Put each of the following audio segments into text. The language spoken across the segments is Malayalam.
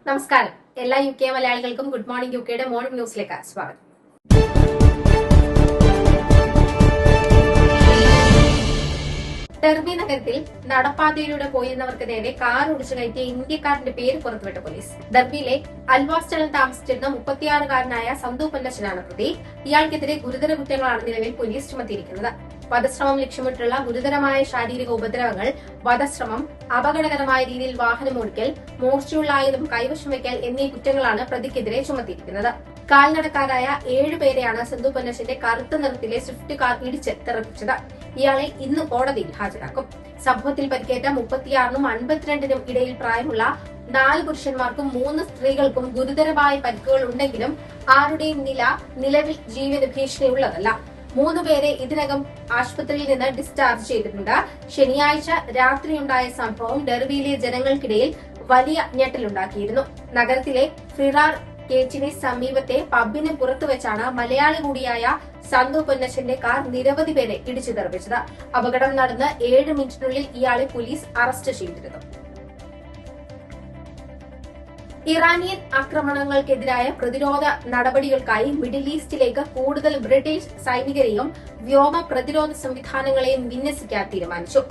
നമസ്കാരം. എല്ലാ UK മലയാളികൾക്കും ഗുഡ് മോർണിംഗ് UKയുടെ മോർണിംഗ് ന്യൂസിലേക്ക് സ്വാഗതം. ഡെർബി നഗരത്തിൽ നടപ്പാതയിലൂടെ പോയിരുന്നവർക്ക് നേരെ കാർ ഓടിച്ചു കയറ്റിയ ഇന്ത്യക്കാരന്റെ പേര് പുറത്തുവിട്ട പോലീസ്. ഡെർബിയിലെ അൽവാസ്റ്റണിൽ താമസിച്ചിരുന്ന 36-കാരനായ സന്തു പൊന്നച്ചനാണ് പ്രതി. ഇയാൾക്കെതിരെ ഗുരുതര കുറ്റങ്ങളാണ് നിലവിൽ പോലീസ് ചുമത്തിയിരിക്കുന്നത്. വധശ്രമം ലക്ഷ്യമിട്ടുള്ള ഗുരുതരമായ ശാരീരിക ഉപദ്രവങ്ങൾ, വധശ്രമം, അപകടകരമായ രീതിയിൽ വാഹനമോടിക്കൽ, മൂർച്ചയുള്ള ആയുധം കൈവശം വയ്ക്കൽ എന്നീ കുറ്റങ്ങളാണ് പ്രതിക്കെതിരെ ചുമത്തിയിരിക്കുന്നത്. കാൽനടക്കാരായ 7 പേരെയാണ് സന്തു പൊന്നച്ചന്റെ കറുത്ത നിറത്തിലെ സ്വിഫ്റ്റ് കാർ ഇടിച്ച് തെറിപ്പിച്ചത്. ഇയാളെ ഇന്ന് കോടതിയിൽ ഹാജരാക്കും. സംഭവത്തിൽ പരിക്കേറ്റ 36നും 52നും ഇടയിൽ പ്രായമുള്ള 4 പുരുഷന്മാർക്കും 3 സ്ത്രീകൾക്കും ഗുരുതരമായ പരിക്കുകൾ ഉണ്ടെങ്കിലും ആരുടെയും നില നിലവിൽ ജീവന ഭീഷണിയുള്ളതല്ല. 3 പേരെ ഇതിനകം ആശുപത്രിയിൽ നിന്ന് ഡിസ്ചാർജ് ചെയ്തിട്ടുണ്ട്. ശനിയാഴ്ച രാത്രിയുണ്ടായ സംഭവം ഡെർബിയിലെ ജനങ്ങൾക്കിടയിൽ വലിയ ഞെട്ടലുണ്ടാക്കിയിരുന്നു. നഗരത്തിലെ ഫിറാർ ഗേറ്റിന് സമീപത്തെ പബ്ബിന് പുറത്തുവെച്ചാണ് മലയാളി കൂടിയായ സന്തു പൊന്നച്ചന്റെ കാർ നിരവധി പേരെ ഇടിച്ചു തെറിപ്പിച്ചത്. അപകടം നടന്ന് 7 മിനിറ്റിനുള്ളിൽ ഇയാളെ പോലീസ് അറസ്റ്റ് ചെയ്തിരുന്നു. ഇറാനിയൻ ആക്രമണങ്ങൾക്കെതിരായ പ്രതിരോധ നടപടികൾക്കായി മിഡിൽ ഈസ്റ്റിലേക്ക് കൂടുതൽ ബ്രിട്ടീഷ് സൈനികരെയും വ്യോമ പ്രതിരോധ സംവിധാനങ്ങളെയും വിന്യസിക്കാൻ തീരുമാനിച്ചു.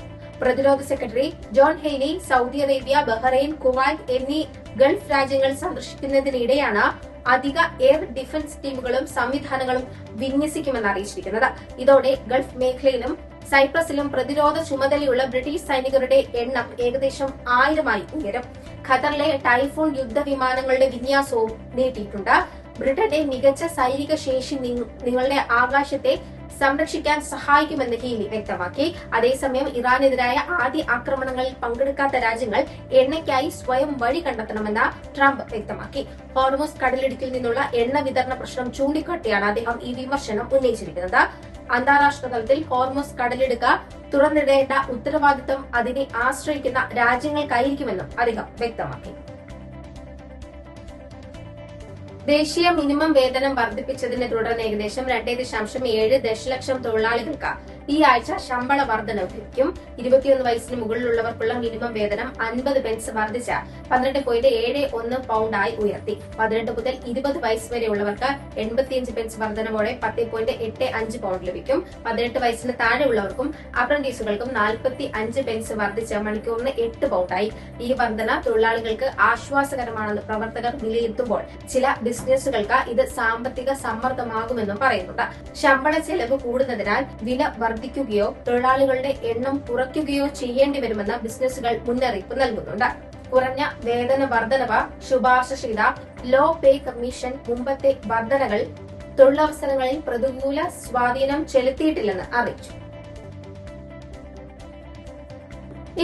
പ്രതിരോധ secretary John Hailey Saudi Arabia, Bahrain, Kuwait എന്നീ ഗൾഫ് രാജ്യങ്ങൾ സന്ദർശിക്കുന്നതിനിടെയാണ് അധിക എയർ ഡിഫൻസ് ടീമുകളും സംവിധാനങ്ങളും വിന്യസിക്കുമെന്ന് അറിയിച്ചിരിക്കുന്നത്. ഇതോടെ ഗൾഫ് മേഖലയിലും സൈപ്രസിലും പ്രതിരോധ ചുമതലയുള്ള ബ്രിട്ടീഷ് സൈനികരുടെ എണ്ണം ഏകദേശം 1000-ആയി ഉയരും. ഖത്തറിലെ ടൈഫൂൺ യുദ്ധവിമാനങ്ങളുടെ വിന്യാസവും നീട്ടിയിട്ടുണ്ട്. ബ്രിട്ടന്റെ മികച്ച സൈനിക ശേഷി നിങ്ങളുടെ ആകാശത്തെ സംരക്ഷിക്കാൻ സഹായിക്കുമെന്ന് ഹീലി വ്യക്തമാക്കി. അതേസമയം ഇറാനെതിരായ ആദ്യ ആക്രമണങ്ങളിൽ പങ്കെടുക്കാത്ത രാജ്യങ്ങൾ എണ്ണയ്ക്കായി സ്വയം വഴി കണ്ടെത്തണമെന്ന് ട്രംപ് വ്യക്തമാക്കി. ഹോർമുസ് കടലിടുക്കിൽ നിന്നുള്ള എണ്ണ വിതരണ പ്രശ്നം ചൂണ്ടിക്കാട്ടിയാണ് അദ്ദേഹം ഈ വിമർശനം ഉന്നയിച്ചിരിക്കുന്നത്. അന്താരാഷ്ട്ര തലത്തിൽ ഹോർമുസ് കടലിടുക്ക് തുറന്നിടേണ്ട ഉത്തരവാദിത്തം അതിനെ ആശ്രയിക്കുന്ന രാജ്യങ്ങൾക്കായിരിക്കുമെന്നും അദ്ദേഹം വ്യക്തമാക്കി. ദേശീയ മിനിമം വേതനം വർദ്ധിപ്പിച്ചതിനെ തുടർന്ന് ഏകദേശം 2.7 ദശലക്ഷം തൊഴിലാളികൾക്ക് ഈ ആഴ്ച ശമ്പള വർധന ലഭിക്കും. 21 വയസ്സിന് മുകളിലുള്ളവർക്കുള്ള മിനിമം വേതനം 50 പെൻസ് വർദ്ധിച്ച് 12.71 പൗണ്ടായി ഉയർത്തി. 18 മുതൽ 20 വയസ്സ് വരെയുള്ളവർക്ക് 85 പെൻസ് വർധനവോടെ 10.85 പൗണ്ട് ലഭിക്കും. 18 വയസ്സിന് താഴെയുള്ളവർക്കും അപ്രന്റീസുകൾക്കും 45 പെൻസ് വർദ്ധിച്ച് മണിക്കൂറിന് 8 പൗണ്ടായി. ഈ വർധന തൊഴിലാളികൾക്ക് ആശ്വാസകരമാണെന്ന് പ്രവർത്തകർ വിലയിരുത്തുമ്പോൾ ചില ബിസിനസ്സുകൾക്ക് ഇത് സാമ്പത്തിക സമ്മർദ്ദമാകുമെന്നും പറയുന്നുണ്ട്. ശമ്പള ചെലവ് കൂടുന്നതിനാൽ വില വർദ്ധിക്കുകയോ തൊഴിലാളികളുടെ എണ്ണം കുറയ്ക്കുകയോ ചെയ്യേണ്ടി വരുമെന്ന് ബിസിനസ്സുകൾ മുന്നറിയിപ്പ് നൽകുന്നുണ്ട്. കുറഞ്ഞ വേതന വർധനവ് ശുപാർശ ചെയ്ത ലോ പേ കമ്മീഷൻ മുമ്പത്തെ വർധനകൾ തൊഴിലവസരങ്ങളിൽ പ്രതികൂല സ്വാധീനം ചെലുത്തിയിട്ടില്ലെന്ന് അറിയിച്ചു.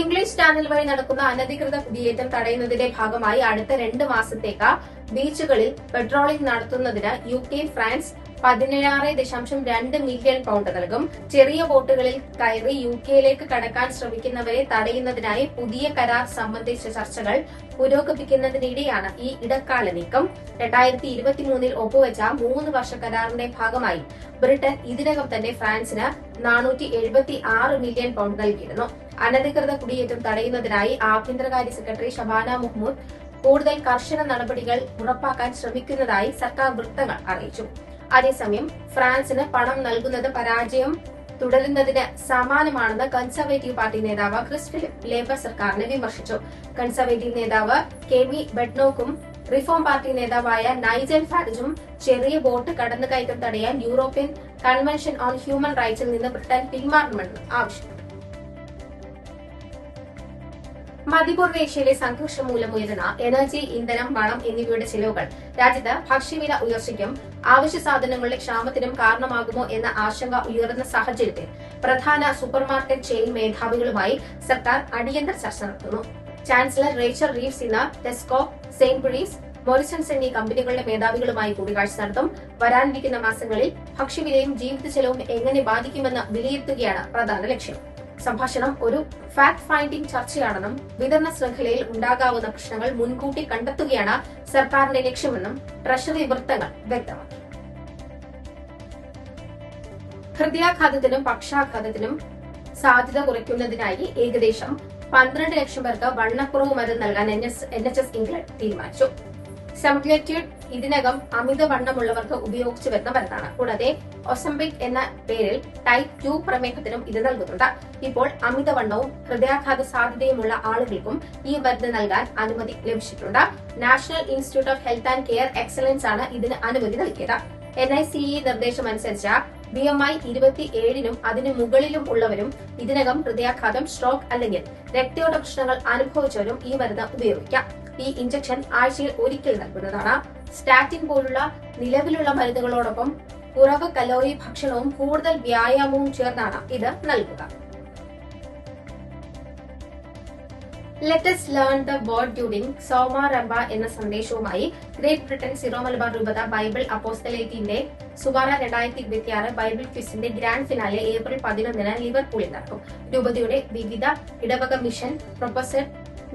ഇംഗ്ലീഷ് ചാനൽ വഴി നടക്കുന്ന അനധികൃത കുടിയേറ്റം തടയുന്നതിന്റെ ഭാഗമായി അടുത്ത 2 മാസത്തേക്ക് ബീച്ചുകളിൽ പെട്രോളിംഗ് നടത്തുന്നതിന് UK, ഫ്രാൻസ് 16.2 മില്യൺ പൗണ്ട് നൽകും. ചെറിയ ബോട്ടുകളിൽ കയറി UKയിലേക്ക് കടക്കാൻ ശ്രമിക്കുന്നവരെ തടയുന്നതിനായി പുതിയ കരാർ സംബന്ധിച്ച ചർച്ചകൾ പുരോഗമിക്കുന്നതിനിടെയാണ് ഈ ഇടക്കാല നീക്കം. 2023 ഒപ്പുവെച്ച 3 വർഷ കരാറിന്റെ ഭാഗമായി ബ്രിട്ടൻ ഇതിനകം തന്നെ ഫ്രാൻസിന് 476 മില്യൺ പൗണ്ട് നൽകിയിരുന്നു. അനധികൃത കുടിയേറ്റം തടയുന്നതിനായി ആഭ്യന്തരകാര്യ സെക്രട്ടറി ഷബാന മുഹമ്മൂദ് കൂടുതൽ കർശന നടപടികൾ ഉറപ്പാക്കാൻ ശ്രമിക്കുന്നതായി സർക്കാർ വൃത്തങ്ങൾ അറിയിച്ചു. അതേസമയം ഫ്രാൻസിന് പണം നൽകുന്നത് പരാജയം തുടരുന്നതിന് സമാനമാണെന്ന് കൺസർവേറ്റീവ് പാർട്ടി നേതാവ് ക്രിസ് ഫിലിപ്പ് ലേബർ സർക്കാരിനെ വിമർശിച്ചു. കൺസർവേറ്റീവ് നേതാവ് കെമി ബെഡ്നോക്കും റിഫോം പാർട്ടി നേതാവായ നൈജൽ ഫാരജും ചെറിയ ബോട്ട് കടന്നുകയറ്റം തടയാൻ യൂറോപ്യൻ കൺവെൻഷൻ ഓൺ ഹ്യൂമൻ റൈറ്റ്സിൽ നിന്ന് ബ്രിട്ടൻ പിന്മാറണമെന്ന് ആവശ്യപ്പെട്ടു. മധ്യപൂർവ്വ ഏഷ്യയിലെ സംഘർഷം മൂലം ഉയരുന്ന എനർജി, ഇന്ധനം, വളം എന്നിവയുടെ ചെലവുകൾ രാജ്യത്ത് ഭക്ഷ്യവില ഉയർച്ചയ്ക്കും അവശ്യ സാധനങ്ങളുടെ ക്ഷാമത്തിനും കാരണമാകുമോ എന്ന ആശങ്ക ഉയർന്ന സാഹചര്യത്തിൽ പ്രധാന സൂപ്പർമാർക്കറ്റ് ചെയിൻ മേധാവികളുമായി സർക്കാർ അടിയന്തര ചർച്ച നടത്തുന്നു. ചാൻസലർ റേച്ചൽ റീവ്സ് ഇന്ന് ടെസ്കോ, സെയിൻബറീസ്, മോറിസൺസ് എന്നീ കമ്പനികളുടെ മേധാവികളുമായി കൂടിക്കാഴ്ച നടത്തും. വരാനിരിക്കുന്ന മാസങ്ങളിൽ ഭക്ഷ്യവിലയും ജീവിത ചെലവും എങ്ങനെ ബാധിക്കുമെന്ന് വിലയിരുത്തുകയാണ് പ്രധാന ലക്ഷ്യം. സംഭാഷണം ഒരു ഫാക്ട് ഫൈൻഡിംഗ് ചർച്ചയാണെന്നും വിതരണ ശൃംഖലയിൽ ഉണ്ടാകാവുന്ന പ്രശ്നങ്ങൾ മുൻകൂട്ടി കണ്ടെത്തുകയാണ് സർക്കാരിന്റെ ലക്ഷ്യമെന്നും ട്രഷറി വൃത്തങ്ങൾ വ്യക്തമാക്കി. ഹൃദയാഘാതത്തിനും പക്ഷാഘാതത്തിനും സാധ്യത കുറയ്ക്കുന്നതിനായി ഏകദേശം 12 ലക്ഷം പേർക്ക് വണ്ണക്കുറവ് മരുന്ന് നൽകാൻ NHS ഇംഗ്ലണ്ട് തീരുമാനിച്ചു. സെംഗ്ലേറ്റ്യൂഡ് ഇതിനകം അമിതവണ്ണമുള്ളവർക്ക് ഉപയോഗിച്ചു വരുന്ന മരുന്നാണ്. കൂടാതെ ഒസംപിക് എന്ന പേരിൽ ടൈപ്പ് 2 പ്രമേഹത്തിനും ഇത് നൽകുന്നുണ്ട്. ഇപ്പോൾ അമിതവണ്ണവും ഹൃദയാഘാത സാധ്യതയുമുള്ള ആളുകൾക്കും ഈ മരുന്ന് നൽകാൻ അനുമതി ലഭിച്ചിട്ടുണ്ട്. National institute of health and care excellence ആണ് ഇതിന് അനുമതി നൽകിയത്. NICE നിർദ്ദേശമനുസരിച്ച് BMI 27-നും അതിനു മുകളിലും ഉള്ളവരും ഇതിനകം ഹൃദയാഘാതം, സ്ട്രോക്ക് അല്ലെങ്കിൽ രക്തയോട്ട പ്രശ്നങ്ങൾ അനുഭവിച്ചവരും ഈ മരുന്ന് ഉപയോഗിക്കാം. ഈ ഇഞ്ചക്ഷൻ ആഴ്ചയിൽ ഒരിക്കൽ നൽകുന്നതാണ്. സ്റ്റാറ്റിൻ പോലുള്ള നിലവിലുള്ള മരുന്നുകളോടൊപ്പം കുറവ് കലോറി ഭക്ഷണവും കൂടുതൽ വ്യായാമവും ചേർന്നാണ് ഇത് നൽകുക. Let us learn the word during സോമാരംഭ എന്ന സന്ദേശവുമായി ഗ്രേറ്റ് ബ്രിട്ടൻ സിറോ മലബാർ രൂപത ബൈബിൾ അപ്പോസ്തലേറ്റിന്റെ സുബാറ 2026 ബൈബിൾ ക്വിസിന്റെ ഗ്രാൻഡ് ഫിനാലെ ഏപ്രിൽ 11-ന് ലിവർപൂളിൽ നടക്കും. രൂപതയുടെ വിവിധ ഇടവക മിഷൻ പ്രൊഫസർ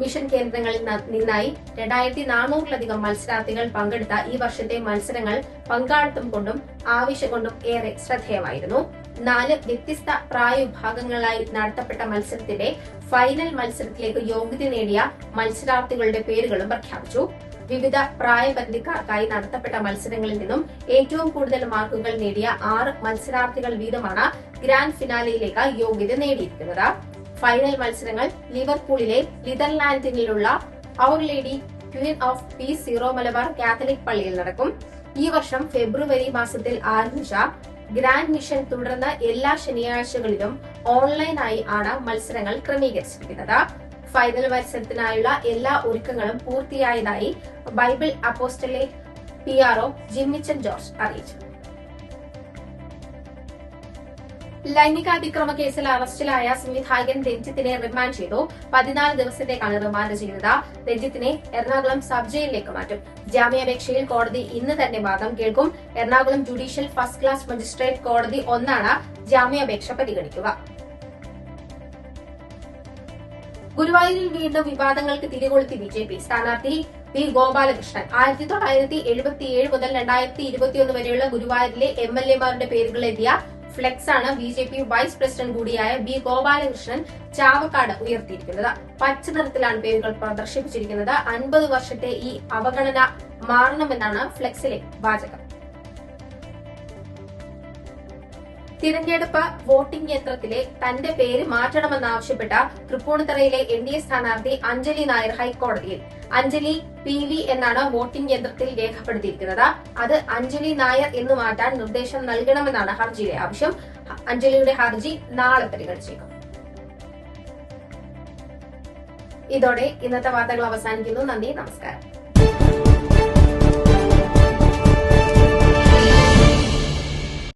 മിഷൻ കേന്ദ്രങ്ങളിൽ നിന്നായി 2400-ലധികം മത്സരാർത്ഥികൾ പങ്കെടുത്ത ഈ വർഷത്തെ മത്സരങ്ങൾ പങ്കാളിത്തം കൊണ്ടും ആവശ്യം കൊണ്ടും ഏറെ ശ്രദ്ധേയമായിരുന്നു. 4 വ്യത്യസ്ത പ്രായവിഭാഗങ്ങളായി നടത്തപ്പെട്ട മത്സരത്തിന്റെ ഫൈനൽ മത്സരത്തിലേക്ക് യോഗ്യത നേടിയ മത്സരാർത്ഥികളുടെ പേരുകളും പ്രഖ്യാപിച്ചു. വിവിധ പ്രായപരിധിക്കാർക്കായി നടത്തപ്പെട്ട മത്സരങ്ങളിൽ നിന്നും ഏറ്റവും കൂടുതൽ മാർക്കുകൾ നേടിയ 6 മത്സരാർത്ഥികൾ വീതമാണ് ഗ്രാൻഡ് ഫിനാലയിലേക്ക് യോഗ്യത നേടിയിരിക്കുന്നത്. ഫൈനൽ മത്സരങ്ങൾ ലിവർപൂളിലെ ലിതർലാൻഡിലുള്ള Our Lady Queen of Peace Syro Malabar Catholic പള്ളിയിൽ നടക്കും. ഈ വർഷം ഫെബ്രുവരി മാസത്തിൽ ആരംഭിച്ച ഗ്രാൻഡ് മിഷൻ തുടർന്ന് എല്ലാ ശനിയാഴ്ചകളിലും ഓൺലൈനായി ആണ് മത്സരങ്ങൾ ക്രമീകരിച്ചിരിക്കുന്നത്. ഫൈനൽ മത്സരത്തിനായുള്ള എല്ലാ ഒരുക്കങ്ങളും പൂർത്തിയായതായി Bible apostolate PRO Jimmichan George അറിയിച്ചു. ലൈംഗികാതിക്രമ കേസിൽ അറസ്റ്റിലായ സംവിധായകൻ രഞ്ജിത്തിനെ റിമാൻഡ് ചെയ്തു. 14 ദിവസത്തേക്കാണ് റിമാൻഡ് ചെയ്യുന്നത്. രഞ്ജിത്തിനെ എറണാകുളം സബ് ജയിലിലേക്ക് മാറ്റും. ജാമ്യാപേക്ഷയിൽ കോടതി ഇന്ന് തന്നെ വാദം കേൾക്കും. Ernakulam judicial first class magistrate കോടതി 1 ജാമ്യാപേക്ഷ പരിഗണിക്കുക. ഗുരുവായൂരിൽ വീണ്ടും വിവാദങ്ങൾക്ക് തിരികൊളുത്തി BJP. സ്ഥാനാർത്ഥി പി ഗോപാലകൃഷ്ണൻ 1977 മുതൽ 2021 വരെയുള്ള ഗുരുവായൂരിലെ MLA-മാരുടെ പേരുകളെത്തിയ ഫ്ലെക്സ് ആണ് BJP വൈസ് പ്രസിഡന്റ് കൂടിയായ ബി ഗോപാലകൃഷ്ണൻ ചാവക്കാട് ഉയർത്തിയിരിക്കുന്നത്. പച്ച നിറത്തിലാണ് പേരുകൾ പ്രദർശിപ്പിച്ചിരിക്കുന്നത്. 50 വർഷത്തെ ഈ അവഗണന മാറണമെന്നാണ് ഫ്ലെക്സിലെ വാചകം. തിരഞ്ഞെടുപ്പ് വോട്ടിംഗ് യന്ത്രത്തിലെ തന്റെ പേര് മാറ്റണമെന്നാവശ്യപ്പെട്ട തൃപ്പൂണിത്തറയിലെ NDA സ്ഥാനാർത്ഥി അഞ്ജലി നായർ ഹൈക്കോടതിയിൽ. അഞ്ജലി PV എന്നാണ് വോട്ടിംഗ് യന്ത്രത്തിൽ രേഖപ്പെടുത്തിയിരിക്കുന്നത്. അത് അഞ്ജലി നായർ എന്ന് മാറ്റാൻ നിർദ്ദേശം നൽകണമെന്നാണ് ഹർജിയിലെ ആവശ്യം. അഞ്ജലിയുടെ ഹർജി നാളെ പരിഗണിച്ചേക്കും. ഇതോടെ ഇന്നത്തെ വാർത്തകൾ അവസാനിക്കുന്നു. നന്ദി, നമസ്കാരം.